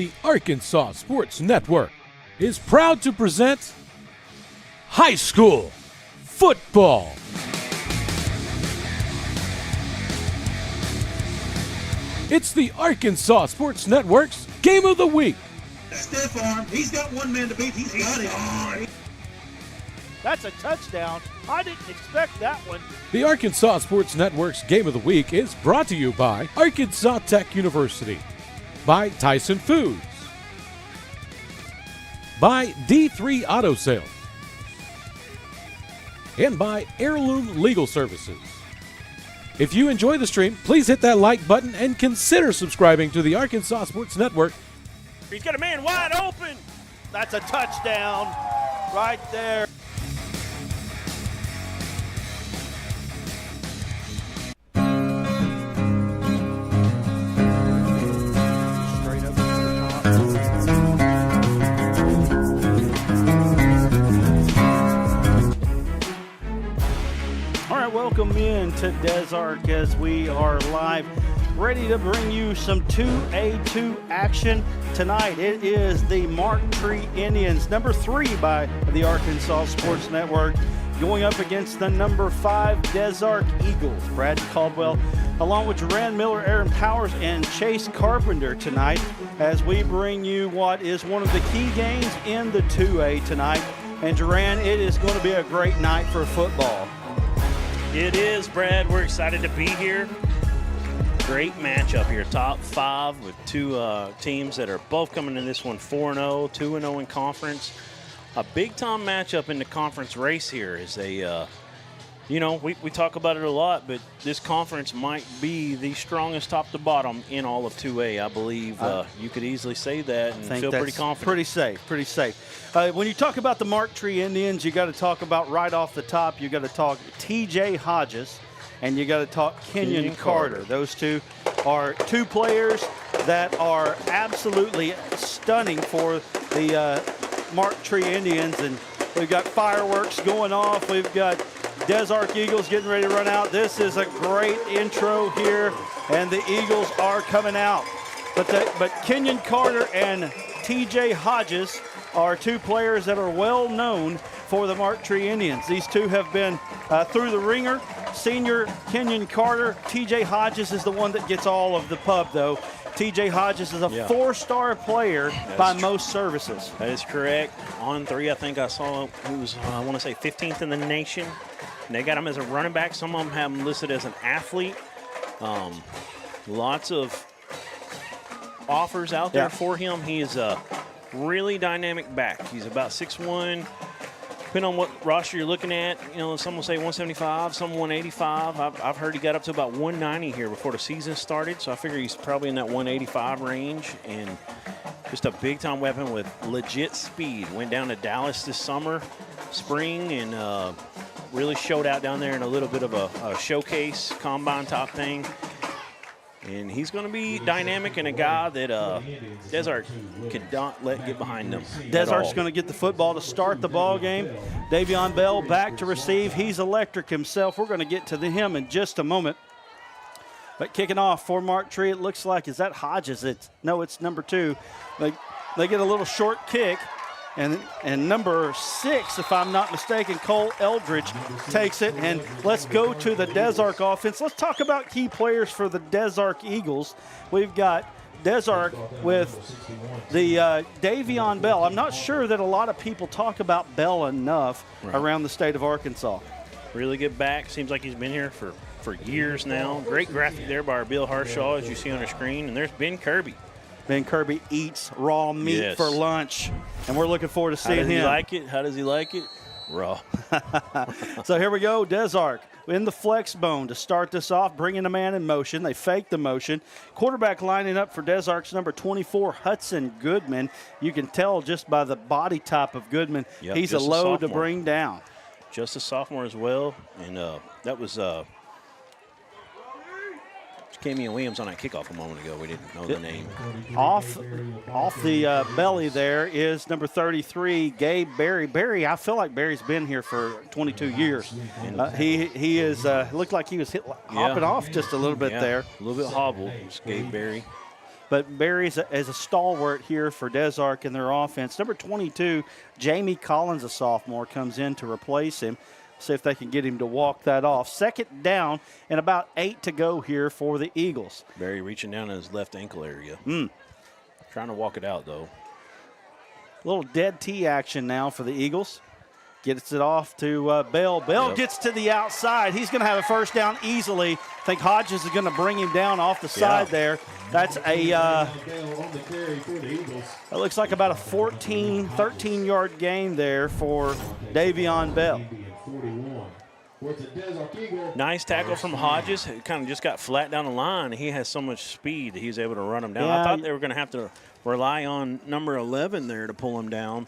the Arkansas Sports Network is proud to present high school football. It's the Arkansas Sports Network's Game of the Week. Stiff arm. He's got one man to beat. He's got it. That's a touchdown. I didn't expect that one. The Arkansas Sports Network's Game of the Week is brought to you by Arkansas Tech University, by Tyson Foods, by D3 Auto Sales, and by Heirloom Legal Services. If you enjoy the stream, please hit that like button and consider subscribing to the Arkansas Sports Network. He's got a man wide open. That's a touchdown right there. Straight up to the top. All right, welcome in to Des Arc as we are live, ready to bring you some 2A2 action tonight. It is the Mark Tree Indians, number 3 by the Arkansas Sports Network, going up against the number 5 Des Arc Eagles. Brad Caldwell, along with Duran Miller, Aaron Powers, and Chase Carpenter tonight, as we bring you what is one of the key games in the 2A tonight. And Duran, it is going to be a great night for football. It is, Brad. We're excited to be here. Great matchup here. Top 5 with two teams that are both coming in this one 4-0, 2-0 in conference. A big-time matchup in the conference race here is we talk about it a lot, but this conference might be the strongest top to bottom in all of 2A. I believe you could easily say that and feel pretty confident. Pretty safe. When you talk about the Mark Tree Indians, you got to talk about right off the top, you got to talk T.J. Hodges, and you got to talk Kenyon Carter. Those two are two players that are absolutely stunning for the Mark Tree Indians, and we've got fireworks going off. We've got Des Arc Eagles getting ready to run out. This is a great intro here, and the Eagles are coming out. But Kenyon Carter and T.J. Hodges are two players that are well known for the Mark Tree Indians. These two have been through the ringer. Senior Kenyon Carter, T.J. Hodges is the one that gets all of the pub, though. T.J. Hodges is a 4-star player by most services. That is correct. On 3, I think I saw he was, I want to say 15th in the nation. And they got him as a running back. Some of them have him listed as an athlete. Lots of offers out there for him. He is a really dynamic back. He's about 6'1". Depending on what roster you're looking at, some will say 175, some 185. I've heard he got up to about 190 here before the season started, so I figure he's probably in that 185 range. And just a big-time weapon with legit speed. Went down to Dallas this spring, and really showed out down there in a little bit of a showcase, combine type thing. And he's going to be dynamic and a guy that Des Arc could not let get behind him. Des Arc's going to get the football to start the ball game. Davion Bell back to receive. He's electric himself. We're going to get to him in just a moment. But kicking off for Mark Tree, it looks like, is that Hodges? No, it's number 2. They get a little short kick. And number 6, if I'm not mistaken, Cole Eldridge takes it. And let's go to the Des Arc offense. Let's talk about key players for the Des Arc Eagles. We've got Des Arc with the Davion Bell. I'm not sure that a lot of people talk about Bell enough around the state of Arkansas. Really good back. Seems like he's been here for years now. Great graphic there by our Bill Harshaw, as you see on the screen. And there's Ben Kirby. Ben Kirby eats raw meat for lunch, and we're looking forward to seeing him. How does he like it? Raw. So here we go, Des Arc in the flex bone to start this off, bringing a man in motion. They fake the motion. Quarterback lining up for Des Arc's number 24, Hudson Goodman. You can tell just by the body type of Goodman, he's a load to bring down. Just a sophomore as well, and that was Camion Williams on that kickoff a moment ago. We didn't know the name. Off the belly there is number 33, Gabe Berry. Berry, I feel like Berry's been here for 22 years. He is looked like he was hopping off just a little bit there. A little bit hobbled. It's Gabe Berry. but Barry is a stalwart here for Des Arc in their offense. Number 22, Jamie Collins, a sophomore, comes in to replace him. See if they can get him to walk that off. Second down and about 8 to go here for the Eagles. Barry reaching down in his left ankle area. Trying to walk it out, though. A little dead tee action now for the Eagles. Gets it off to Bell. Bell gets to the outside. He's going to have a first down easily. I think Hodges is going to bring him down off the side there. That's it looks like about a 13-yard gain there for Davion Bell. Nice tackle from Hodges. It kind of just got flat down the line. He has so much speed that he was able to run him down. Yeah. I thought they were going to have to rely on number 11 there to pull him down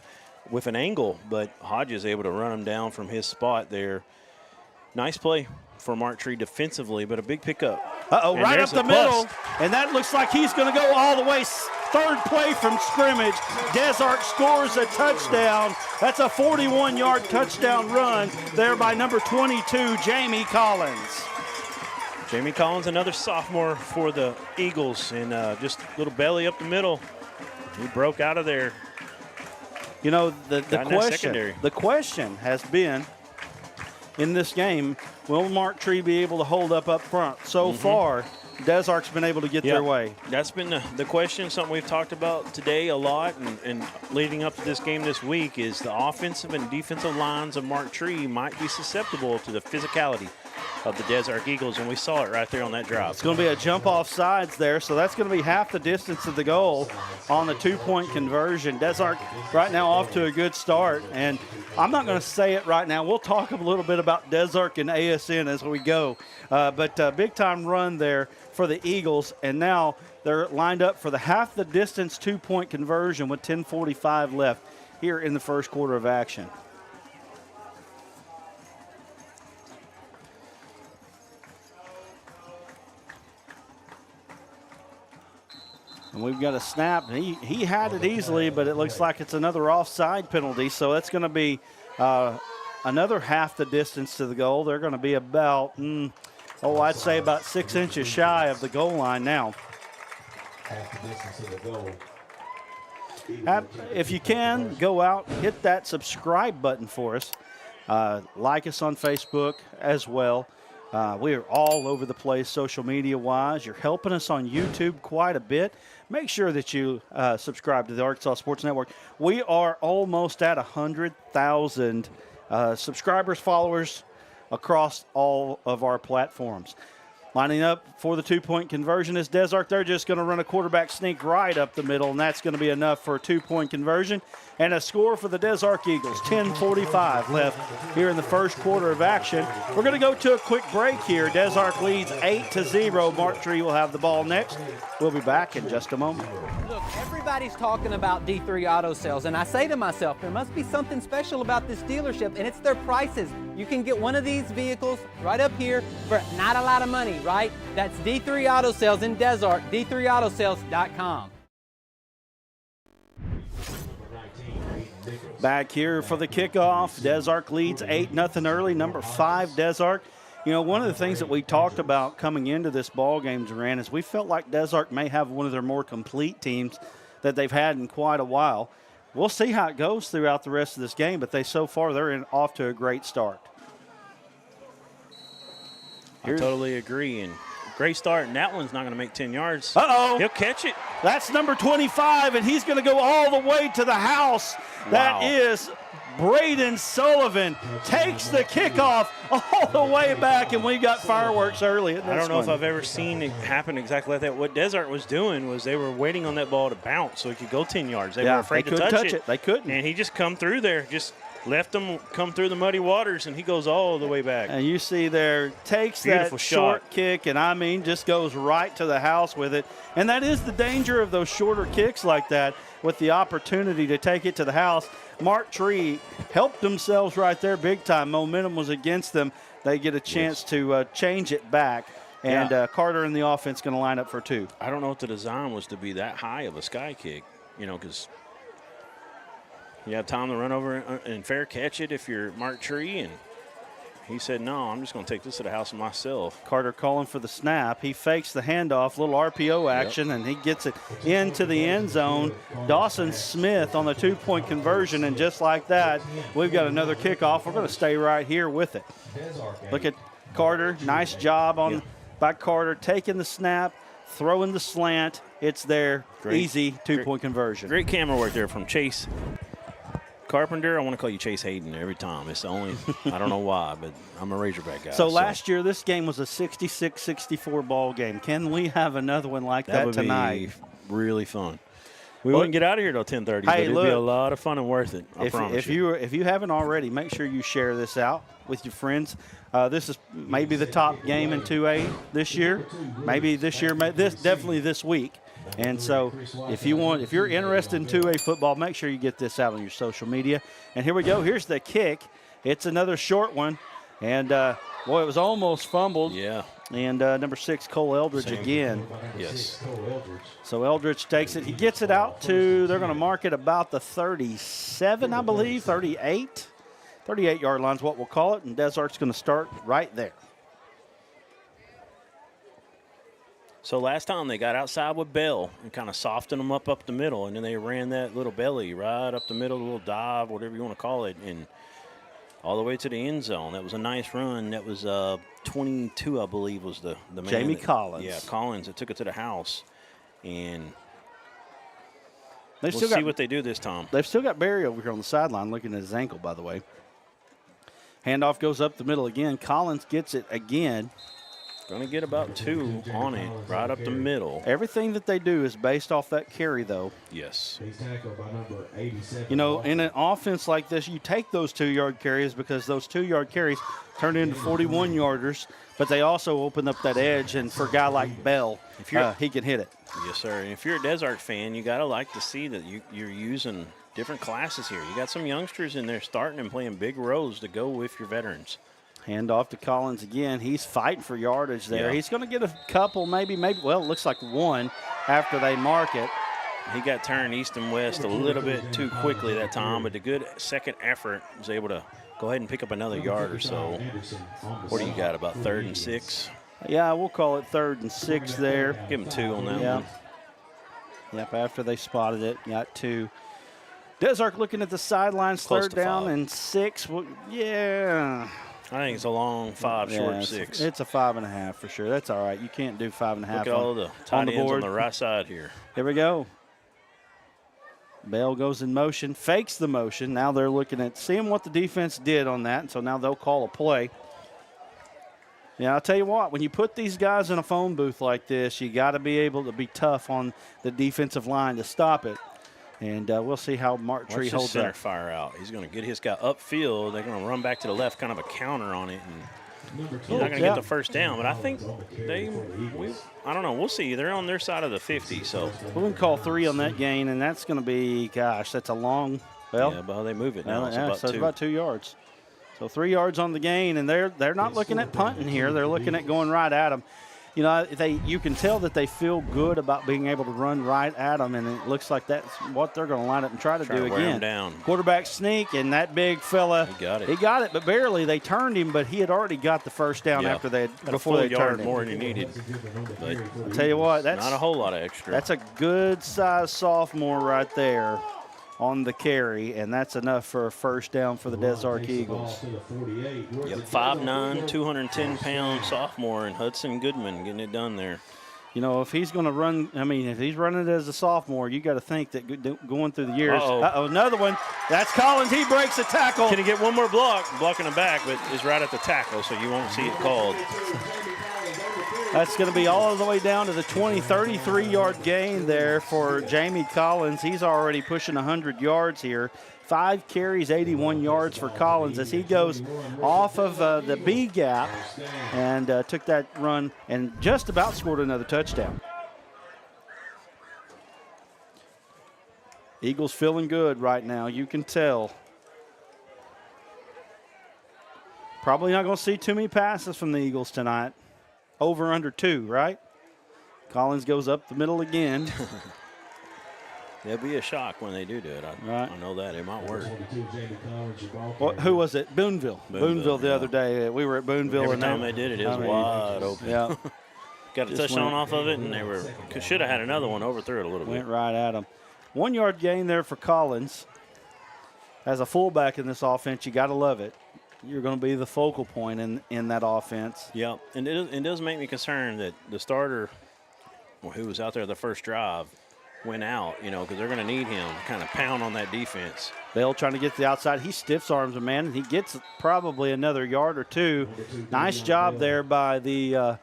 with an angle, but Hodges able to run him down from his spot there. Nice play for Mark Tree defensively, but a big pickup. And right up the middle, and that looks like he's going to go all the way. Third play from scrimmage. Des Arc scores a touchdown. That's a 41-yard touchdown run there by number 22, Jamie Collins. Jamie Collins, another sophomore for the Eagles, and just a little belly up the middle. He broke out of there. You know, the question has been in this game, will Mark Tree be able to hold up front? So far, Des Arc's been able to get their way. That's been the question, something we've talked about today a lot and leading up to this game this week is the offensive and defensive lines of Mark Tree might be susceptible to the physicality of the Des Arc Eagles, and we saw it right there on that drive. It's going to be a jump off sides there, so that's going to be half the distance of the goal on the two-point conversion. Des Arc right now off to a good start, and I'm not going to say it right now. We'll talk a little bit about Des Arc and ASN as we go, but big-time run there for the Eagles, and now they're lined up for the half the distance two-point conversion with 10:45 left here in the first quarter of action. And we've got a snap. He had it easily, but it looks like it's another offside penalty. So that's going to be another half the distance to the goal. They're going to be about, I'd say about 6 inches shy of the goal line now. Half the distance to the goal. If you can, go out, hit that subscribe button for us. Like us on Facebook as well. We are all over the place social media-wise. You're helping us on YouTube quite a bit. Make sure that you subscribe to the Arkansas Sports Network. We are almost at 100,000 subscribers, followers across all of our platforms. Lining up for the two-point conversion is Des Arc. They're just going to run a quarterback sneak right up the middle, and that's going to be enough for a two-point conversion. And a score for the Des Arc Eagles, 10:45 left here in the first quarter of action. We're going to go to a quick break here. Des Arc leads 8-0. Mark Tree will have the ball next. We'll be back in just a moment. Look, everybody's talking about D3 Auto Sales, and I say to myself, there must be something special about this dealership, and it's their prices. You can get one of these vehicles right up here for not a lot of money, right? That's D3 Auto Sales in Des Arc, d3autosales.com. Back here for the kickoff. Des Arc leads 8-0 early. Number 5, Des Arc. You know, one of the things that we talked about coming into this ball game, Duran, is we felt like Des Arc may have one of their more complete teams that they've had in quite a while. We'll see how it goes throughout the rest of this game, but they're off to a great start. I totally agree, and great start, and that one's not going to make 10 yards. Uh-oh. He'll catch it. That's number 25, and he's going to go all the way to the house. Wow. That is Braden Sullivan. Takes the kickoff all the way back, and we got fireworks early. I don't know if I've ever seen it happen exactly like that. What Des Arc was doing was they were waiting on that ball to bounce so he could go 10 yards. They were afraid to touch it. They couldn't. And he just come through there, just left him come through the muddy waters, and he goes all the way back. And you see there, takes Beautiful that short shot. kick, and just goes right to the house with it. And that is the danger of those shorter kicks like that, with the opportunity to take it to the house. Mark Tree helped themselves right there big time. Momentum was against them. They get a chance to change it back. And Carter and the offense going to line up for 2. I don't know if the design was to be that high of a sky kick, because you have time to run over and fair catch it if you're Mark Tree, and He said, no, I'm just going to take this to the house myself. Carter calling for the snap. He fakes the handoff, little RPO action, and he gets it into the end zone. Dawson Smith on the 2-point conversion, and just like that, we've got another kickoff. We're going to stay right here with it. Look at Carter. Nice job by Carter, taking the snap, throwing the slant. It's there. Great. Easy 2-point conversion. Great camera work there from Chase Carpenter. I want to call you Chase Hayden every time. It's the only, I don't know why, but I'm a Razorback guy. So last year, this game was a 66-64 ball game. Can we have another one like that would tonight? Be really fun. We wouldn't get out of here till 10:30, but it'd be a lot of fun and worth it. I promise you. If you haven't already, make sure you share this out with your friends. This is maybe the top game in 2A this year. Maybe this year, definitely this week. And so if you're interested in 2A football, make sure you get this out on your social media. And here we go. Here's the kick. It's another short one. And, boy, it was almost fumbled. Yeah. And number 6, Cole Eldridge again. Yes. So Eldridge takes it. He gets it out to, they're going to mark it about the 37, I believe, 38. 38-yard line is what we'll call it. And Desart's going to start right there. So last time they got outside with Bell and kind of softened them up the middle, and then they ran that little belly right up the middle, a little dive, whatever you want to call it, and all the way to the end zone. That was a nice run. That was 22, I believe, was the man. Jamie Collins. Yeah, Collins that took it to the house. And we'll see what they do this time. They've still got Barry over here on the sideline looking at his ankle, by the way. Handoff goes up the middle again. Collins gets it again. Going to get about 2 on it, right up the middle. Everything that they do is based off that carry, though. Yes. You know, in an offense like this, you take those 2-yard carries because those 2-yard carries turn into 41-yarders, but they also open up that edge, and for a guy like Bell, he can hit it. Yes, sir. And if you're a Desart fan, you got to like to see that you're using different classes here. You got some youngsters in there starting and playing big roles to go with your veterans. Hand off to Collins again. He's fighting for yardage there. Yeah. He's going to get a couple, maybe, well, it looks like 1 after they mark it. He got turned east and west a little bit too quickly that time, but the good second effort was able to go ahead and pick up another yard or so. What do you got, about 3rd and 6? Yeah, we'll call it 3rd and 6 there. Give him 2 on that one. Yep, after they spotted it, got 2. Desark looking at the sidelines, Close 3rd to down 5. and 6. Well, yeah. I think it's a long 5, short 6. It's a 5.5 for sure. That's all right. You can't do 5.5 Look at all the tight ends on the right side here. Here we go. Bell goes in motion, fakes the motion. Now they're looking at seeing what the defense did on that, and so now they'll call a play. Yeah, I'll tell you what, when you put these guys in a phone booth like this, you got to be able to be tough on the defensive line to stop it. And we'll see how Mark Tree holds center up. fire out. He's going to get his guy upfield. They're going to run back to the left, kind of a counter on it. And he's not going to get the first down, but I think I don't know. We'll see. They're on their side of the 50, so. We're going to call 3 on that gain, and that's going to be, gosh, that's a long, well. Yeah, but they move it now. Well, It's it's about 2 yards. So 3 yards on the gain, and they're not looking at punting here. They're looking at going right at them. You know, you can tell that they feel good about being able to run right at them, and it looks like that's what they're going to line up and try to do wear again. him down. Quarterback sneak, and that big fella. He got it. He got it, but barely. They turned him, but he had already got the first down Yeah. before they yard turned him. more than he needed. But I'll tell you what, that's not a whole lot of extra. That's a good-sized sophomore right there on the carry, and that's enough for a first down for the Desark Eagles. Yep, 5'9", 210-pound sophomore, and Hudson Goodman getting it done there. You know, if he's going to run, I mean, if he's running as a sophomore, you got to think that going through the years. Uh-oh, another one. That's Collins. He breaks a tackle. Can he get one more block? Blocking the back, but is right at the tackle, so you won't see it called. That's going to be all the way down to the 33-yard gain there for Jamie Collins. He's already pushing 100 yards here. 5 carries, 81 yards for Collins as he goes off of the B gap and took that run and just about scored another touchdown. Eagles feeling good right now, you can tell. Probably not going to see too many passes from the Eagles tonight. Over under 2, right? Collins goes up the middle again. It'll be a shock when they do it. Right. I know that. It might work. 22, Jamie Collins, your ball Well, player. who was it? Boonville. Boonville, The yeah. other day. We were at Boonville. Every and time they did it, it was wide open. Yeah, Got a Just touchdown went- off of it, and they should have had another one, overthrew it a little went bit. right at him. 1 yard gain there for Collins. As a fullback in this offense, you got to love it. You're going to be the focal point in that offense. Yeah, and it does make me concerned that the starter, who was out there the first drive, went out, because they're going to need him to kind of pound on that defense. Bell trying to get to the outside. He stiffs arms a man, and he gets probably another yard or two. Nice job there by the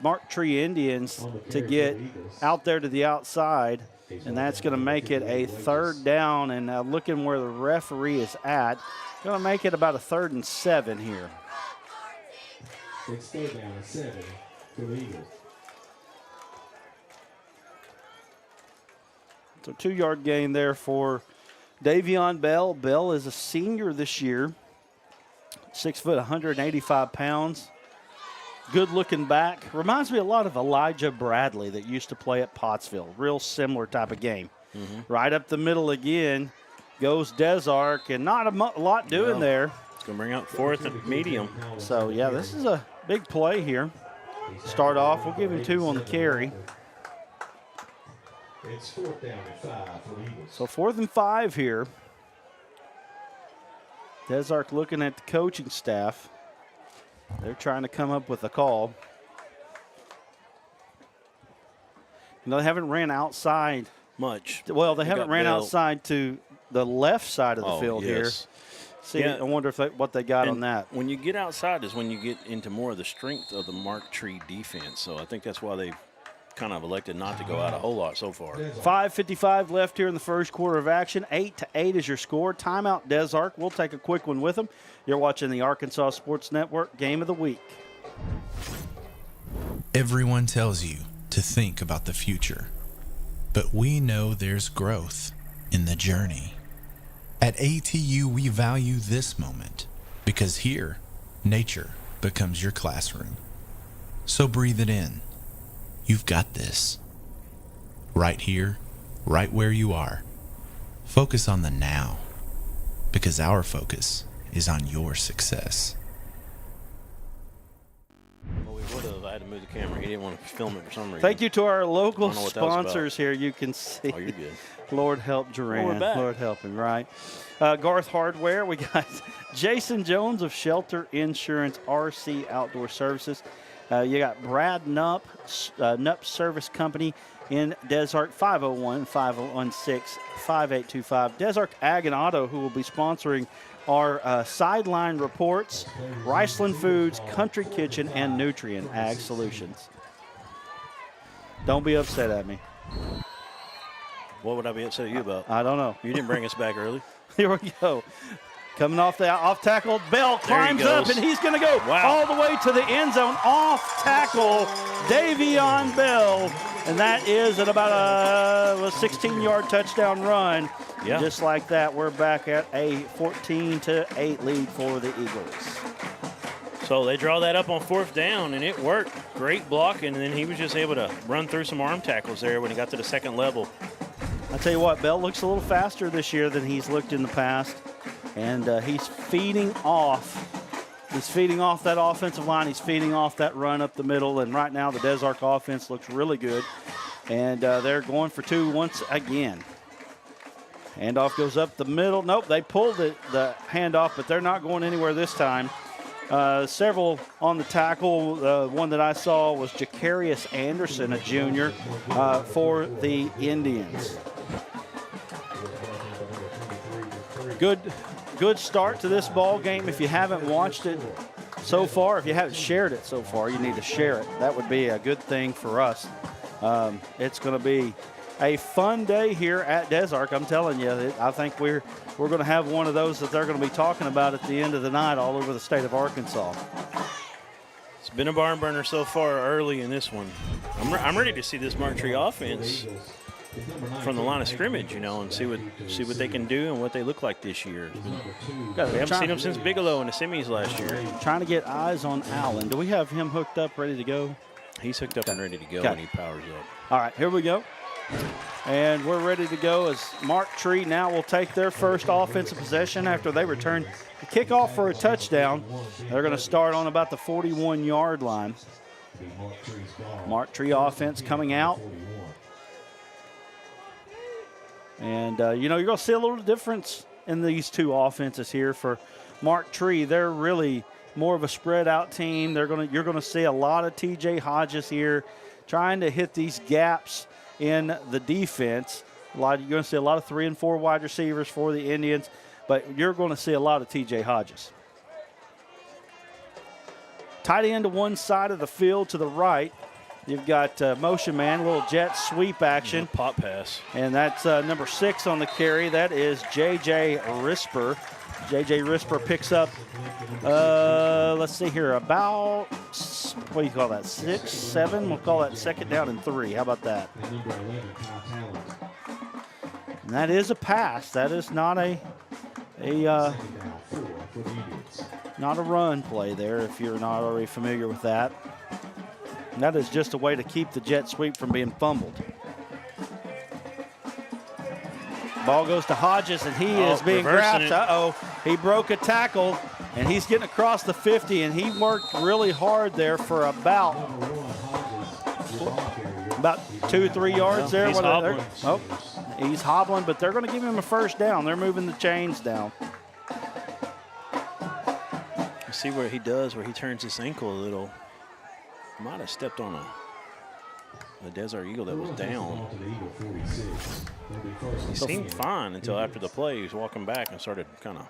Mark Tree Indians to get out there to the outside, and that's going to make it a 3rd down. And looking where the referee is at, going to make it about a 3rd and 7 here. It's 3rd down and 7 for the Eagles. So 2 yard gain there for Davion Bell. Bell is a senior this year. 6 foot, 185 pounds. Good looking back. Reminds me a lot of Elijah Bradley that used to play at Pottsville. Real similar type of game. Right up the middle again goes Desark, and not a lot doing there. It's going to bring out 4th and medium. So, yeah, this is a big play here. Start off, we'll give him 2 on the carry. It's 4th down and 5 for the Eagles. So 4th and 5 here. Desark looking at the coaching staff. They're trying to come up with a call. They haven't ran outside. Much. Well, they haven't got ran Bell. outside to the left side of the field here. See, Yeah. I wonder if what they got on And that. When you get outside is when you get into more of the strength of the Mark Tree defense. So I think that's why they kind of elected not to go out a whole lot so far. 5:55 left here in the first quarter of action. 8-8 is your score. Timeout, Desark. We'll take a quick one with them. You're watching the Arkansas Sports Network Game of the Week. Everyone tells you to think about the future, but we know there's growth in the journey. At ATU, we value this moment because here, nature becomes your classroom. So breathe it in. You've got this. Right here, right where you are. Focus on the now, because our focus is on your success. Well, we would have. I had to move the camera. He didn't want to film it for some reason. Thank you to our local I don't know what that was about. sponsors here. You can see. Oh, you're good. Lord help Duran. we're back. Lord help him, right? Garth Hardware. We got Jason Jones of Shelter Insurance RC Outdoor Services. You got Brad Knupp, Knupp Service Company in Desark, 501-516-5825. Desark Ag and Auto, who will be sponsoring our sideline reports, Riceland Foods, Country Kitchen, and Nutrient Ag Solutions. Don't be upset at me. What would I be upset at you about? I don't know. You didn't bring us back early. Here we go. Coming off the off tackle, Bell climbs up, goes. and he's going to go all the way to the end zone. Off tackle, Davion Bell, and that is at about a 16-yard touchdown run. Yeah. Just like that, we're back at a 14-8 lead for the Eagles. So they draw that up on 4th down, and it worked. Great blocking, and then he was just able to run through some arm tackles there when he got to the second level. I tell you what, Bell looks a little faster this year than he's looked in the past, and he's feeding off. He's feeding off that offensive line. He's feeding off that run up the middle, and right now the Desark offense looks really good, and they're going for 2 once again. Handoff goes up the middle. Nope, they pulled the handoff, but they're not going anywhere this time. Several on the tackle. One that I saw was Jacarius Anderson, a junior, for the Indians. Good start to this ball game. If you haven't watched it so far, if you haven't shared it so far, you need to share it. That would be a good thing for us. It's going to be a fun day here at Desark. I'm telling you, I think we're going to have one of those that they're going to be talking about at the end of the night all over the state of Arkansas. It's been a barn burner so far early in this one. I'm ready to see this Mark Tree offense from the line of scrimmage, and see what they can do and what they look like this year. We haven't seen them since Bigelow in the semis last year. Trying to get eyes on Allen. Do we have him hooked up, ready to go? He's hooked up and ready to go Okay. when he powers up. All right, here we go. And we're ready to go as Mark Tree now will take their first offensive possession after they return the kickoff for a touchdown. They're going to start on about the 41-yard line. Mark Tree offense coming out. And, you know, you're going to see a little difference in these two offenses here for Mark Tree. They're really more of a spread-out team. You're going to see a lot of T.J. Hodges here trying to hit these gaps in the defense. You're going to see a lot of 3 and 4 wide receivers for the Indians, but you're going to see a lot of T.J. Hodges. Tight end to one side of the field to the right. You've got motion man, little jet sweep action. Pop pass. And that's number 6 on the carry. That is J.J. Risper. J.J. Risper picks up, let's see here, about, what do you call that, 6, 7? We'll call that second down and 3. How about that? And that is a pass. That is not not a run play there if you're not already familiar with that. And that is just a way to keep the jet sweep from being fumbled. Ball goes to Hodges, and he is being grabbed. Uh-oh, he broke a tackle, and he's getting across the 50, and he worked really hard there for about 2 or 3 yards there. He's hobbling. Oh, he's hobbling, but they're going to give him a first down. They're moving the chains down. You see where he does, where he turns his ankle a little. Might have stepped on a Desert Eagle that was down. He seemed fine until after the play. He was walking back and started kind of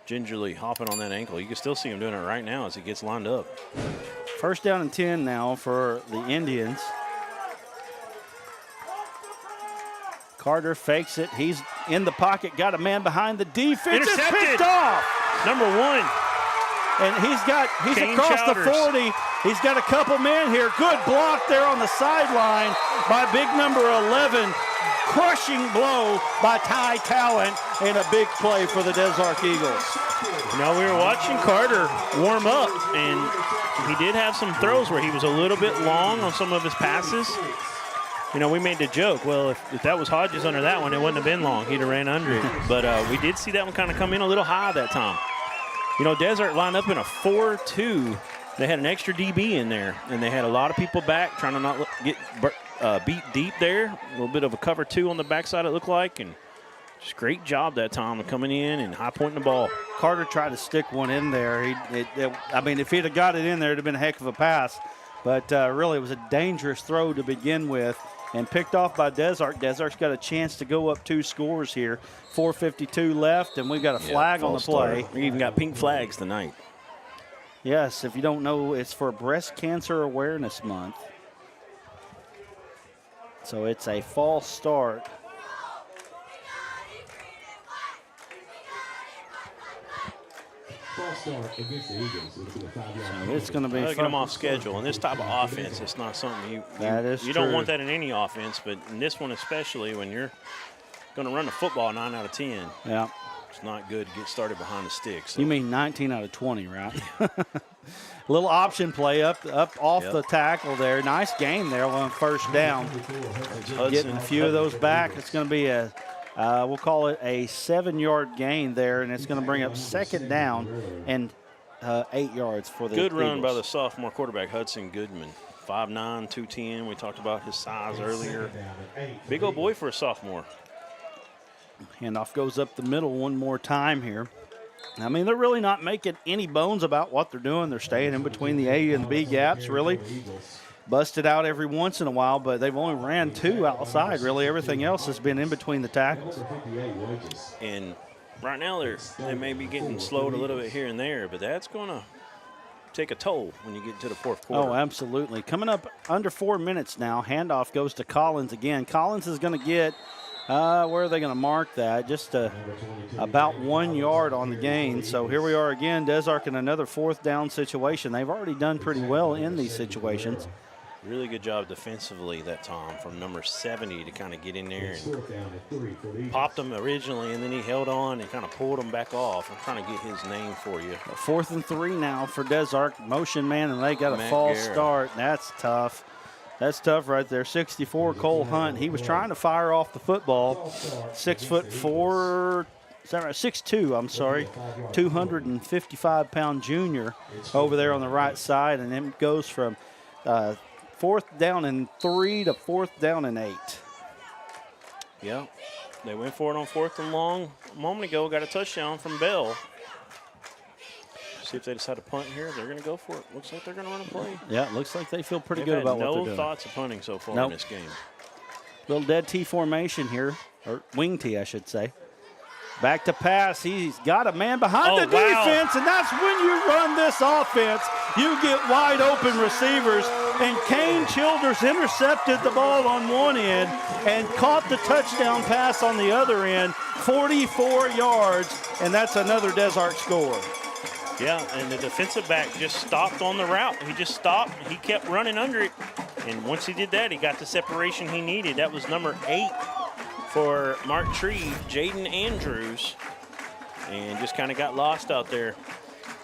gingerly hopping on that ankle. You can still see him doing it right now as he gets lined up. First down and 10 now for the Indians. Carter fakes it. He's in the pocket, got a man behind the defense. It's picked off. Number 1. And he's Kane across Chowders. the 40. He's got a couple men here. Good block there on the sideline by big number 11. Crushing blow by Ty Talent and a big play for the Des Arc Eagles. You know, we were watching Carter warm up, and he did have some throws where he was a little bit long on some of his passes. You know, we made the joke, well, if that was Hodges under that one, it wouldn't have been long. He'd have ran under it. But we did see that one kind of come in a little high that time. You know, Desert lined up in a 4-2. They had an extra DB in there, and they had a lot of people back trying to not get beat deep there. A little bit of a cover 2 on the backside, it looked like, and just great job that time of coming in and high pointing the ball. Carter tried to stick one in there. I mean, if he'd have got it in there, it would have been a heck of a pass. But really, it was a dangerous throw to begin with and picked off by Des Arc. Des Arc's got a chance to go up 2 scores here. 4:52 left, and we've got a flag on the play. We even got pink flags tonight. Yes, if you don't know, it's for Breast Cancer Awareness Month. So it's a false start. It's going to be Get them off schedule. In this type of offense, it's not something you don't want that in any offense, but in this one especially, when you're going to run the football 9 out of 10. Yeah. It's not good to get started behind the sticks. So. You mean 19 out of 20, right? Little option play up off the tackle there. Nice game there on first down. Getting a few of those back. It's going to be we'll call it a 7-yard gain there, and it's going to bring up second down and 8 yards for the Good run Eagles. by the sophomore quarterback, Hudson Goodman. 5'9", 210. We talked about his size earlier. Big old boy for a sophomore. Handoff goes up the middle one more time here. I mean, they're really not making any bones about what they're doing. They're staying in between the A and the B gaps, really. Busted out every once in a while, but they've only ran 2 outside. Really, everything else has been in between the tackles. And right now they may be getting slowed a little bit here and there, but that's going to take a toll when you get to the fourth quarter. Oh, absolutely. Coming up under 4 minutes now. Handoff goes to Collins again. Collins is going to get where are they going to mark that? Just about 1 yard on the gain. So here we are again, Des Arc in another 4th down situation. They've already done pretty well in these situations. Really good job defensively that time from number 70 to kind of get in there and popped him originally, and then he held on and kind of pulled him back off. I'm trying to get his name for you. 4th and 3 now for Des Arc. Motion man, and they got a false start. That's tough. That's tough right there. 64, Cole Hunt. He was trying to fire off the football. 6'4", is that right? 6'2", I'm sorry. 255-pound junior over there on the right side, and then goes from 4th down and 3 to 4th down and 8. Yeah, they went for it on 4th and long a moment ago. Got a touchdown from Bell. See if they decide to punt here. They're going to go for it. Looks like they're going to run a play. Yeah, it looks like they feel pretty They've good about had what they're no doing. thoughts of punting so far Nope. in this game. Little dead T formation here, or wing T, I should say. Back to pass. He's got a man behind the wow. defense, and that's when you run this offense. You get wide open receivers, and Kane Childers intercepted the ball on one end and caught the touchdown pass on the other end, 44 yards, and that's another Des Arc score. Yeah, and the defensive back just stopped on the route. He just stopped. He kept running under it. And once he did that, he got the separation he needed. That was number 8 for Mark Tree, Jaden Andrews. And just kind of got lost out there.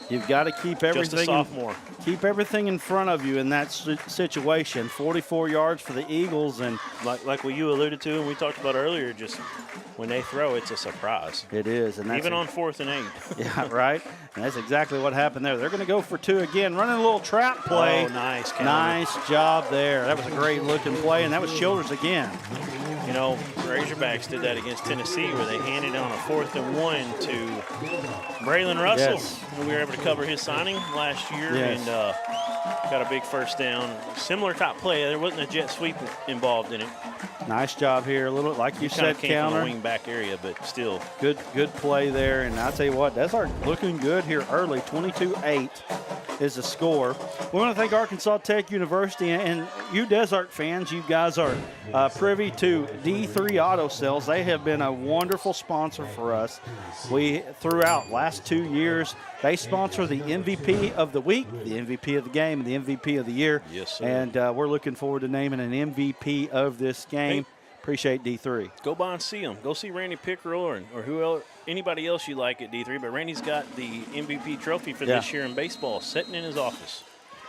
You've got to keep Just a everything, sophomore. keep everything in front of you in that situation. 44 yards for the Eagles, and Like what you alluded to and we talked about earlier, just when they throw, it's a surprise. it is. And that's Even on 4th and 8. Yeah, right. And that's exactly what happened there. They're going to go for 2 again, running a little trap play. Oh, nice counter. Nice job there. That was a great looking play, and that was Childers again. You know, Razorbacks did that against Tennessee where they handed on a 4th and 1 to Braylon Russell. Yes. We were able to cover his signing last year Yes. and got a big first down. Similar type play. There wasn't a jet sweep involved in it. Nice job here. A little, like you Kind said, of came from counter. the wing back area, but still. Good play there. And I'll tell you what, Des Arc looking good here early. 22-8 is the score. We want to thank Arkansas Tech University, and you Des Arc fans, you guys are privy to D3 Auto Sales. They have been a wonderful sponsor for us. We, throughout last 2 years, they sponsor the MVP of the week, the MVP of the game, and the MVP of the year. Yes, sir. And we're looking forward to naming an MVP of this game. Appreciate D3. Go by and see them. Go see Randy Pickerel or who else, anybody else you like at D3. But Randy's got the MVP trophy for this year in baseball sitting in his office.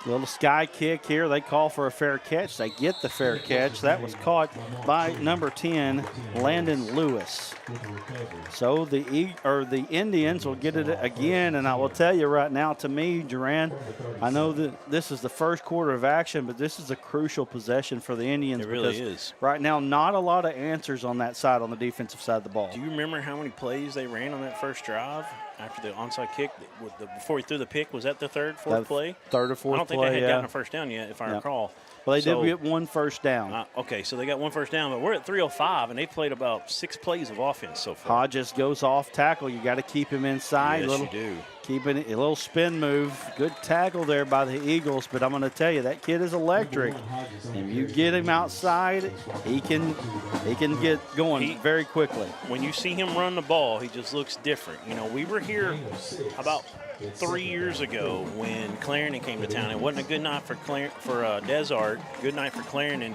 Little sky kick here. They call for a fair catch. They get the fair catch. That was caught by number 10, Landon Lewis. So the Indians will get it again. And I will tell you right now, to me, Duran, I know that this is the first quarter of action, but this is a crucial possession for the Indians. It really because is. Right now, not a lot of answers on that side, on the defensive side of the ball. Do you remember how many plays they ran on that first drive after the onside kick? Before he threw the pick, was that the third, fourth play? Third or fourth I don't think play, they had yeah. gotten a first down yet, if I recall. Well, they So- did get one first down. Okay, so they got one first down, but we're at 3:05, and they've played about 6 plays of offense so far. Hodges goes off tackle. You got to keep him inside. Yes, you do. Keeping it, a little spin move. Good tackle there by the Eagles, but I'm going to tell you, that kid is electric. If you get him outside, he can get going very quickly. When you see him run the ball, he just looks different. You know, we were here about 3 years ago when Clarendon came to town. It wasn't a good night for Des Arc, good night for Clarendon,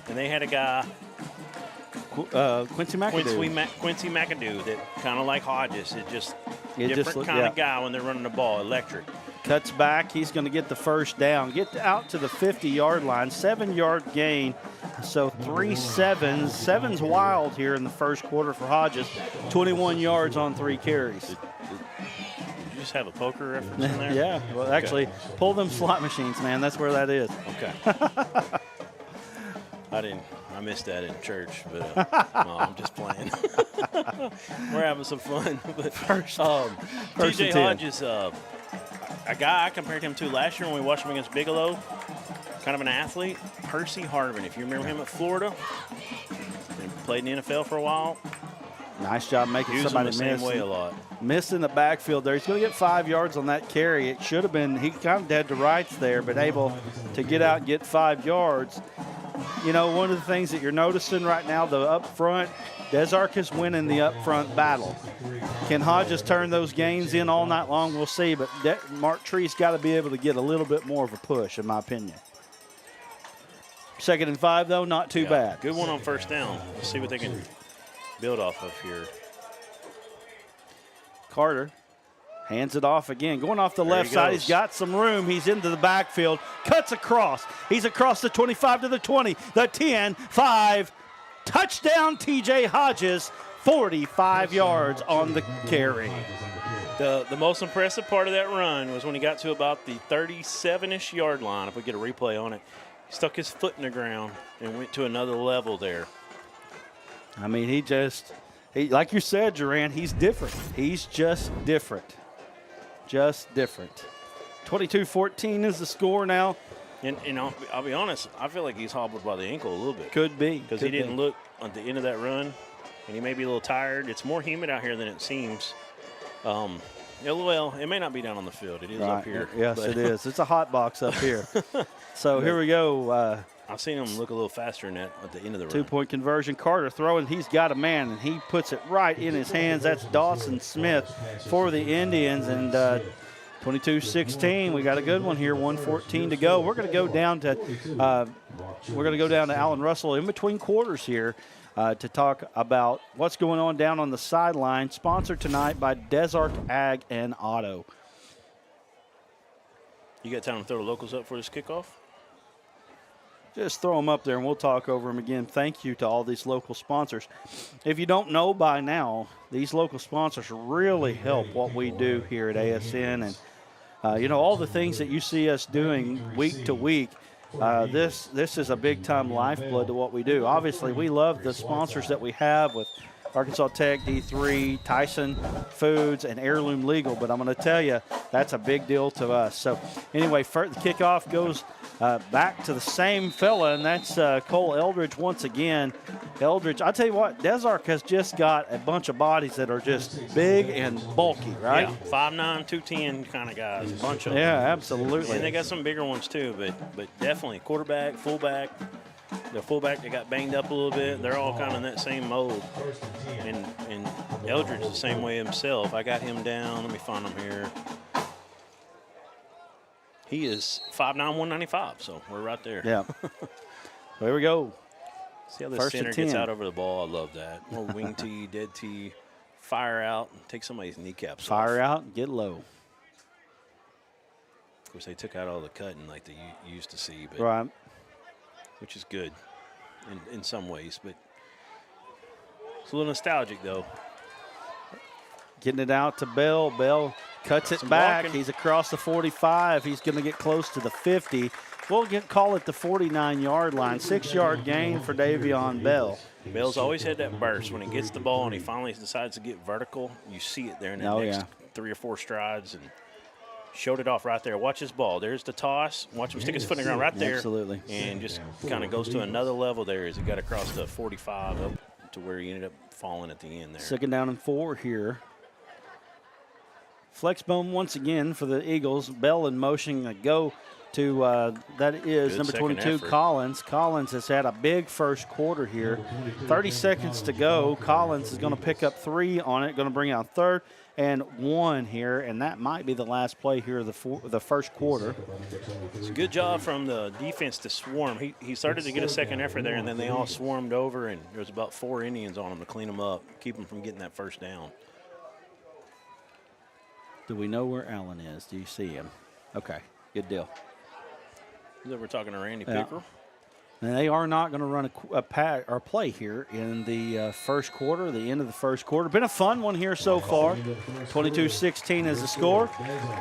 and they had a guy, Quincy McAdoo. Quincy McAdoo, that kind of like Hodges. It just different looked- kind yeah. of guy when they're running the ball, electric. Cuts back. He's going to get the first down. Get out to the 50-yard line. 7-yard gain. So 3 sevens. Sevens wild here in the first quarter for Hodges. 21 yards on 3 carries. Did you just have a poker reference in there? Yeah. Well, actually, pull them slot machines, man. That's where that is. Okay. I missed that in church, but no, I'm just playing. We're having some fun. But First TJ and 10. Hodges, a guy I compared him to last year when we watched him against Bigelow, kind of an athlete. Percy Harvin, if you remember him at Florida, and played in the NFL for a while. Nice job making Use him somebody the same miss. way a lot. Missed in the backfield there. He's going to get 5 yards on that carry. It should have been, he kind of dead to rights there, but able to get out and get 5 yards. You know, one of the things that you're noticing right now, the up front, Des Arc is winning the up front battle. Can Hodges turn those gains in all night long? We'll see, but Mark Tree's got to be able to get a little bit more of a push, in my opinion. 2nd and 5, though, not too bad. Good one on first down. Let's see what they can build off of here. Carter Hands it off again. Going off the There left he side. goes. He's got some room. He's into the backfield. Cuts across. He's across the 25 to the 20, the 10, 5. Touchdown, TJ Hodges. 45 yards on the carry. The most impressive part of that run was when he got to about the 37-ish yard line. If we get a replay on it, he stuck his foot in the ground and went to another level there. I mean, he like you said, Duran, he's different. He's just different. Just different. 22-14 is the score now. And I'll be honest, I feel like he's hobbled by the ankle a little bit. Could be. Because he didn't look at the end of that run, and he may be a little tired. It's more humid out here than it seems. Well, it may not be down on the field. It is up here. Yes, but it is. It's a hot box up here. So here we go. I've seen him look a little faster than that at the end of the run. Two-point conversion. Carter throwing. He's got a man, and he puts it right in his hands. That's Dawson Smith for the Indians. And 22-16. We got a good one here. 1:14 to go. We're going to go down to Allen Russell in between quarters here to talk about what's going on down on the sideline. Sponsored tonight by Desark Ag and Auto. You got time to throw the locals up for this kickoff? Just throw them up there, and we'll talk over them again. Thank you to all these local sponsors. If you don't know by now, these local sponsors really help what we do here at ASN. And, all the things that you see us doing week to week, this is a big-time lifeblood to what we do. Obviously, we love the sponsors that we have with Arkansas Tech, D3, Tyson Foods, and Heirloom Legal. But I'm going to tell you, that's a big deal to us. So, anyway, the kickoff goes back to the same fella, and that's Cole Eldridge once again. Eldridge, I'll tell you what, Desark has just got a bunch of bodies that are just big and bulky, right? Yeah, 5'9", 210 kind of guys, a bunch of them. Yeah, absolutely. And they got some bigger ones too, but definitely quarterback, fullback. The fullback, they got banged up a little bit. They're all kind of in that same mold. And Eldridge the same way himself. I got him down. Let me find him here. He is 5'9", 195, so we're right there. Yeah. There we go. See how the First and center gets 10. out over the ball? I love that. More wing tee, dead tee, fire out, and take somebody's kneecaps Fire off. out and get low. Of course, they took out all the cutting like they used to see, but Right. which is good in some ways, but it's a little nostalgic, though. Getting it out to Bell. Bell cuts it Some back. walking. He's across the 45. He's going to get close to the 50. We'll call it the 49-yard line. 6-yard gain for Davion Bell. Bell's always had that burst. When he gets the ball and he finally decides to get vertical, you see it there in the next 3 or 4 strides, and showed it off right there. Watch his ball. There's the toss. Watch him stick his foot in the ground right there. Absolutely. And just kind of goes to another level there as he got across the 45 up to where he ended up falling at the end there. 2nd down and 4 here. Flexbone once again for the Eagles. Bell in motion. Go to, that is Good number second 22, effort. Collins. Collins has had a big first quarter here. 30 seconds to go. Collins is going to pick up 3 on it, going to bring out 3rd and 1 here, and that might be the last play here of the first quarter. It's a good job from the defense to swarm. He started to get a second effort there, and then they all swarmed over, and there was about 4 Indians on him to clean them up, keep them from getting that first down. Do we know where Allen is? Do you see him? Okay, good deal. We're talking to Randy Yeah. Pickerel. And they are not going to run a play here in the first quarter, the end of the first quarter. Been a fun one here so far. 22-16 is the score.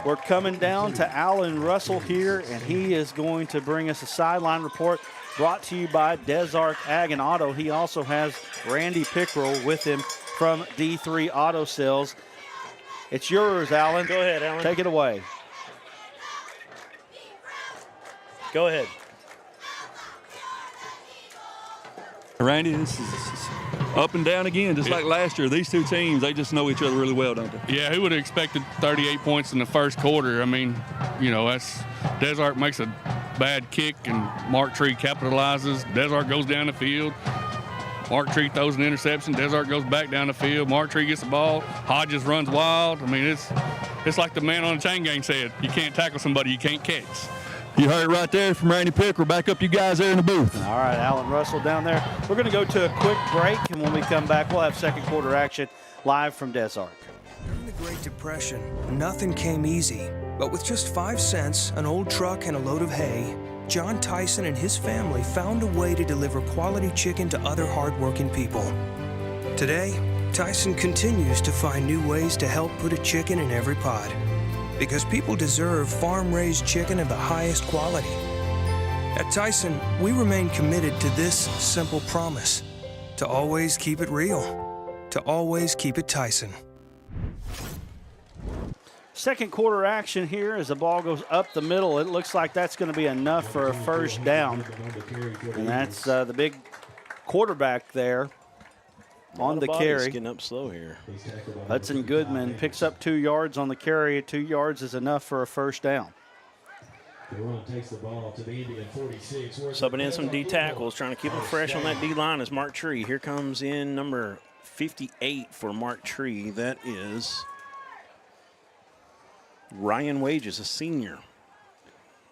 We're coming down to Allen Russell here, and he is going to bring us a sideline report brought to you by Desark Ag and Auto. He also has Randy Pickerel with him from D3 Auto Sales. It's yours, Allen. Go ahead, Allen. Take it away. Go ahead. Randy, this is up and down again, just like last year. These two teams, they just know each other really well, don't they? Yeah, who would have expected 38 points in the first quarter? I mean, that's Desark makes a bad kick and Mark Tree capitalizes. Desark goes down the field. Mark Tree throws an interception. Desark goes back down the field. Mark Tree gets the ball. Hodges runs wild. I mean, it's like the man on the chain gang said, you can't tackle somebody you can't catch. You heard it right there from Randy Pickerel. Back up you guys there in the booth. All right, Allen Russell down there. We're going to go to a quick break, and when we come back, we'll have second quarter action live from Desark. During the Great Depression, nothing came easy. But with just 5 cents, an old truck, and a load of hay, John Tyson and his family found a way to deliver quality chicken to other hardworking people. Today, Tyson continues to find new ways to help put a chicken in every pot. Because people deserve farm-raised chicken of the highest quality. At Tyson, we remain committed to this simple promise: to always keep it real, to always keep it Tyson. Second quarter action here as the ball goes up the middle. It looks like that's going to be enough for a first down. And that's the big quarterback there on the carry. Getting up slow here. Hudson Goodman picks up 2 yards on the carry. 2 yards is enough for a first down. Subbing in some D tackles, trying to keep them fresh on that D line is Mark Tree. Here comes in number 58 for Mark Tree. That is Ryan Wages, a senior.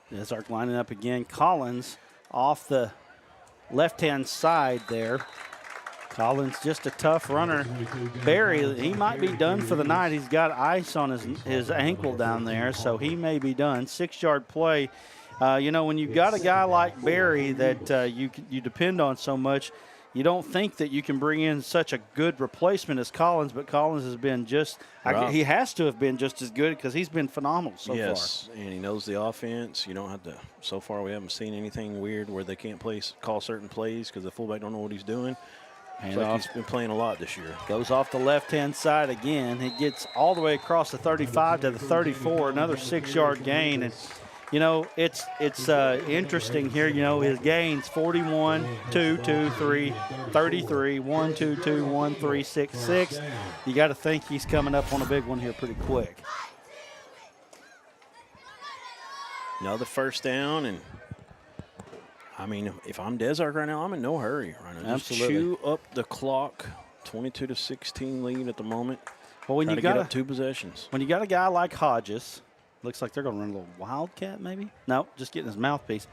Desark lining up again. Collins off the left-hand side there. Collins just a tough runner. Barry, he might be done for the night. He's got ice on his ankle down there, so he may be done. 6-yard play. You know, when you've got a guy like Barry that you depend on so much, you don't think that you can bring in such a good replacement as Collins, but Collins has been just he has to have been just as good because he's been phenomenal so far. Yes, and he knows the offense. You don't have to. So far, we haven't seen anything weird where they can't call certain plays because the fullback don't know what he's doing. It's like he's been playing a lot this year. Goes off the left-hand side again. He gets all the way across the 35 to the 34, another 6-yard gain. And, you know, it's interesting here. You know, his gains 41, 2, 2, 3, 33, 1, 2, 2, 1, 3, 6, 6. You got to think he's coming up on a big one here pretty quick. Another first down, and I mean, if I'm Desark right now, I'm in no hurry right now. Just chew up the clock. 22-16 lead at the moment. Well, when you get up 2 possessions. When you got a guy like Hodges, looks like they're going to run a little wildcat maybe. No, just getting his mouthpiece.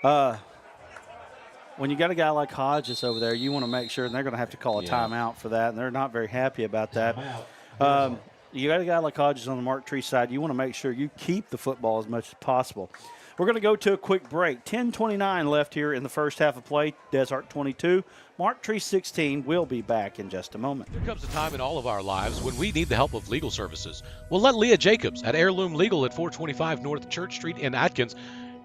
When you got a guy like Hodges over there, you want to make sure, and they're going to have to call a timeout for that, and they're not very happy about that. You got a guy like Hodges on the Mark Tree side, you want to make sure you keep the football as much as possible. We're going to go to a quick break. 10:29 left here in the first half of play. Desark 22, Mark Tree 16. We'll be back in just a moment. There comes a time in all of our lives when we need the help of legal services. Well, let Leah Jacobs at Heirloom Legal at 425 North Church Street in Atkins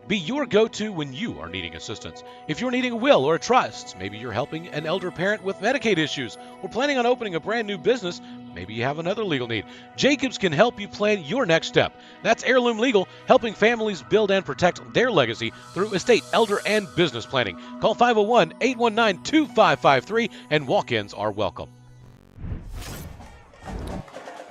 be your go-to when you are needing assistance. If you're needing a will or a trust, maybe you're helping an elder parent with Medicaid issues, or planning on opening a brand new business, maybe you have another legal need. Jacobs can help you plan your next step. That's Heirloom Legal, helping families build and protect their legacy through estate, elder, and business planning. Call 501-819-2553, and walk-ins are welcome.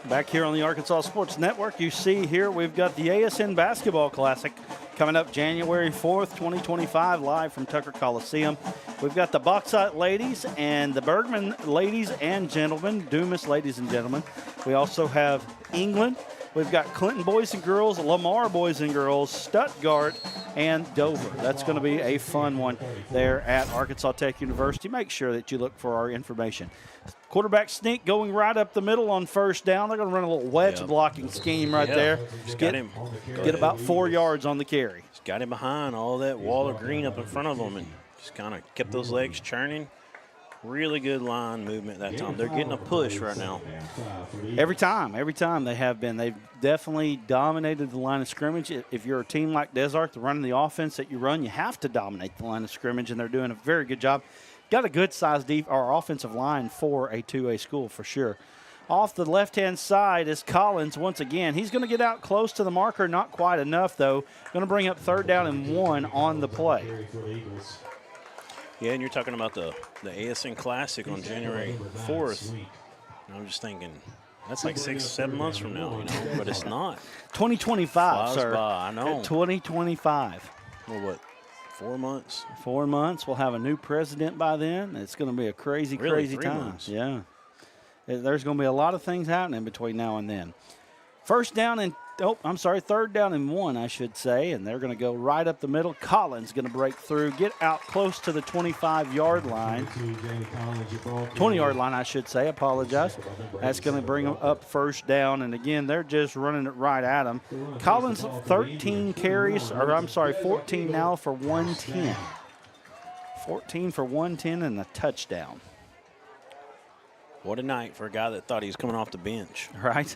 Back here on the Arkansas Sports Network, you see here we've got the ASN Basketball Classic coming up January 4th, 2025, live from Tucker Coliseum. We've got the Bauxite ladies and the Bergman ladies and gentlemen, Dumas ladies and gentlemen. We also have England. We've got Clinton boys and girls, Lamar boys and girls, Stuttgart, and Dover. That's going to be a fun one there at Arkansas Tech University. Make sure that you look for our information. Quarterback sneak going right up the middle on first down. They're going to run a little wedge blocking scheme right there. Just get him. Get about 4 yards on the carry. Just got him behind all that wall of green up in front of him and just kind of kept those legs churning. Really good line movement that time. They're getting a push right now. Every time they have been. They've definitely dominated the line of scrimmage. If you're a team like Desark, running the offense that you run, you have to dominate the line of scrimmage, and they're doing a very good job. Got a good-sized offensive line for a 2A school for sure. Off the left-hand side is Collins once again. He's going to get out close to the marker, not quite enough, though. Going to bring up 3rd down and 1 on the play. Yeah, and you're talking about the ASN Classic on January 4th. And I'm just thinking, that's like 6-7 months from now, you know, but it's not. 2025, Flies sir. by, I know. 2025. Well, what, 4 months? 4 months. We'll have a new president by then. It's going to be a crazy, crazy 3 time. months. Yeah. There's going to be a lot of things happening between now and then. First down and I'm sorry, 3rd down and 1, I should say, and they're going to go right up the middle. Collins going to break through, get out close to the 25-yard line. 20-yard line, I should say. Apologize. That's going to bring them up 1st down, and again, they're just running it right at them. Collins, 13 carries, or I'm sorry, 14 now for 110. 14 for 110 and a touchdown. What a night for a guy that thought he was coming off the bench. Right.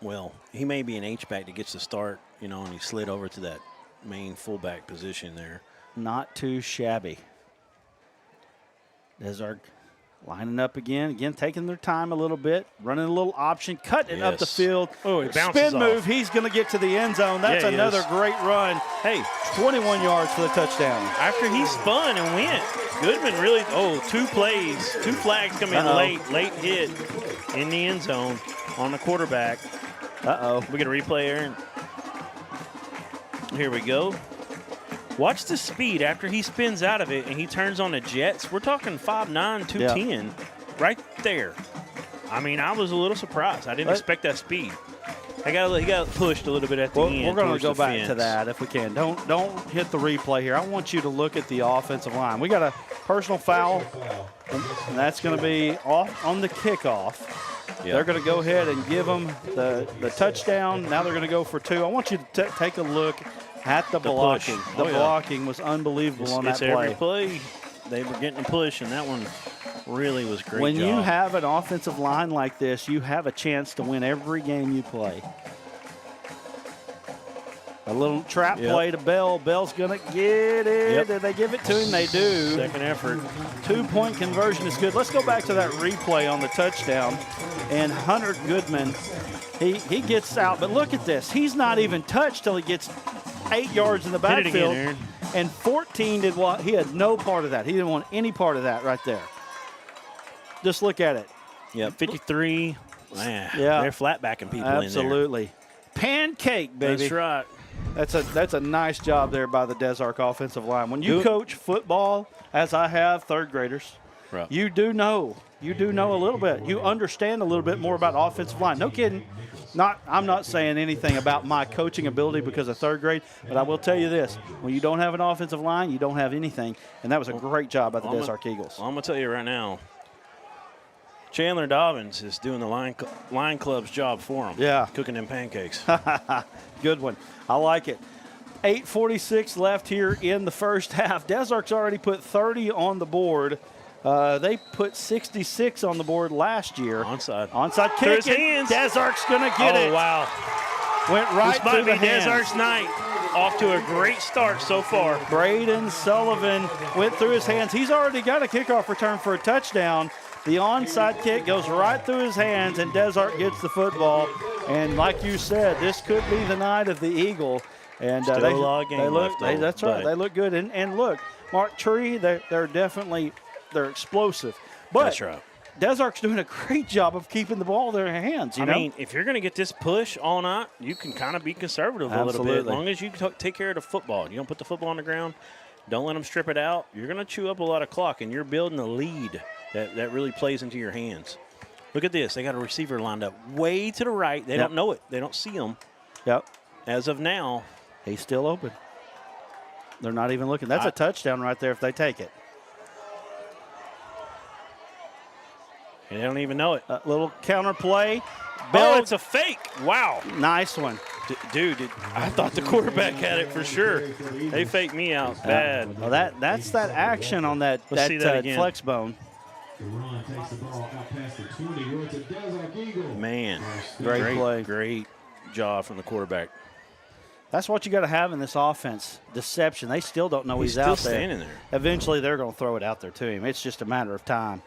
Well, he may be an H-back that gets the start, you know, and he slid over to that main fullback position there. Not too shabby. Desark lining up again, taking their time a little bit, running a little option, cutting it up the field. Oh, it bounces Spin move, off. He's going to get to the end zone. That's another great run. Hey, 21 yards for the touchdown. After he spun and went, Goodman really, 2 plays, 2 flags come in late hit in the end zone on the quarterback. We get a replay here. Here we go. Watch the speed after he spins out of it and he turns on the jets. We're talking 5'9", 210 right there. I mean, I was a little surprised. I didn't expect that speed. He got pushed a little bit at the end. We're going to go back fence. to that if we can. Don't hit the replay here. I want you to look at the offensive line. We got a personal foul, and that's going to be off on the kickoff. They're going to go ahead and give them the touchdown. Now they're going to go for 2. I want you to take a look at the blocking. Push. The blocking was unbelievable on that play. Every play. They were getting a push, and that one really was great. When you have an offensive line like this, you have a chance to win every game you play. A little trap play to Bell. Bell's going to get it. Did they give it to him? They do. Second effort. 2-point conversion is good. Let's go back to that replay on the touchdown. And Hunter Goodman, he gets out. But look at this. He's not even touched till he gets 8 yards in the backfield. Again, and 14 did what? He had no part of that. He didn't want any part of that right there. Just look at it. Yeah, 53. Man, yeah, they're flat backing people Absolutely. in there. Pancake, baby. That's right. That's a nice job there by the Desark offensive line. When you coach football, as I have, 3rd graders, you do know a little bit. You understand a little bit more about offensive line. No kidding. I'm not saying anything about my coaching ability because of 3rd grade, but I will tell you this. When you don't have an offensive line, you don't have anything, and that was a great job by the Desark Eagles. I'm going to tell you right now, Chandler Dobbins is doing the line club's job for him. Yeah. Cooking them pancakes. Good one. I like it. 8:46 left here in the first half. Desark's already put 30 on the board. They put 66 on the board last year. Onside kick. Through his hands. Desark's going to get it. Oh, wow. Went right through the hands. Desark's night. Off to a great start so far. Braden Sullivan went through his hands. He's already got a kickoff return for a touchdown. The onside kick goes right through his hands, and Desark gets the football. And like you said, this could be the night of the Eagle. And Still a lot of game left, though, that's right. They look good. And look, Mark Tree, they're definitely explosive. But that's right. Desark's doing a great job of keeping the ball in their hands. I mean, if you're going to get this push all night, you can kind of be conservative a little bit. As long as you take care of the football. You don't put the football on the ground. Don't let them strip it out. You're going to chew up a lot of clock, and you're building a lead that really plays into your hands. Look at this. They got a receiver lined up way to the right. They don't know it. They don't see him. Yep. As of now. He's still open. They're not even looking. That's a touchdown right there if they take it. And they don't even know it. A little counter play. Bell, it's a fake. Wow. Nice one. Dude, I thought the quarterback had it for sure. They faked me out bad. Well, that's that action on that flex bone. Man, great play. Great job from the quarterback. That's what you got to have in this offense. Deception. They still don't know he's out still there. Standing there. Eventually, they're going to throw it out there to him. It's just a matter of time.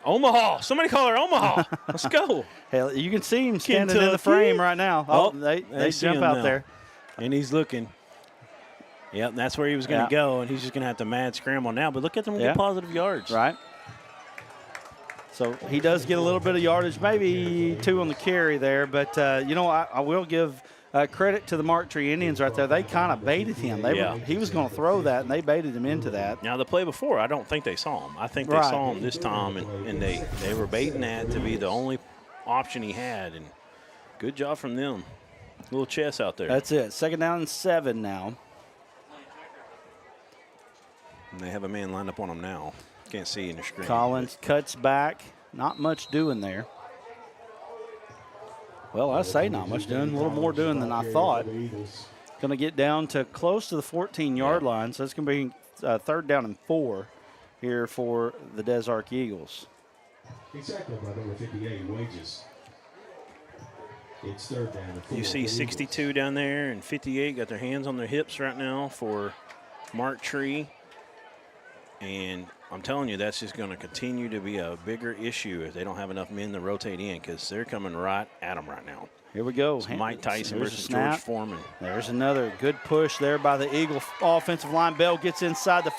Omaha. Somebody call her Omaha. Let's go. Hell, you can see him standing in the frame right now. Oh, they jump out there. And he's looking. Yep, that's where he was going to go, and he's just going to have to mad scramble now. But look at them get positive yards. Right. So he does get a little bit of yardage, maybe 2 on the carry there. But, I will give credit to the Mark Tree Indians right there. They kind of baited him. He was going to throw that, and they baited him into that. Now, the play before, I don't think they saw him. I think they saw him this time, and they were baiting that to be the only option he had. And good job from them. Little chess out there. That's it. 2nd down and 7 now. And they have a man lined up on them now. Can't see in the screen. Collins cuts back. Not much doing there. Well, I say not much doing. A little more doing than I thought. Going to get down to close to the 14-yard line. So it's going to be 3rd down and 4 here for the Des Arc Eagles. Exactly, by number 58, Wages. It's 3rd down and 4. You see 62 down there and 58 got their hands on their hips right now for Mark Tree. And I'm telling you, that's just going to continue to be a bigger issue if they don't have enough men to rotate in, because they're coming right at them right now. Here we go. It's Mike Tyson There's versus a snap. George Foreman. There's another good push there by the Eagle offensive line. Bell gets inside the 5.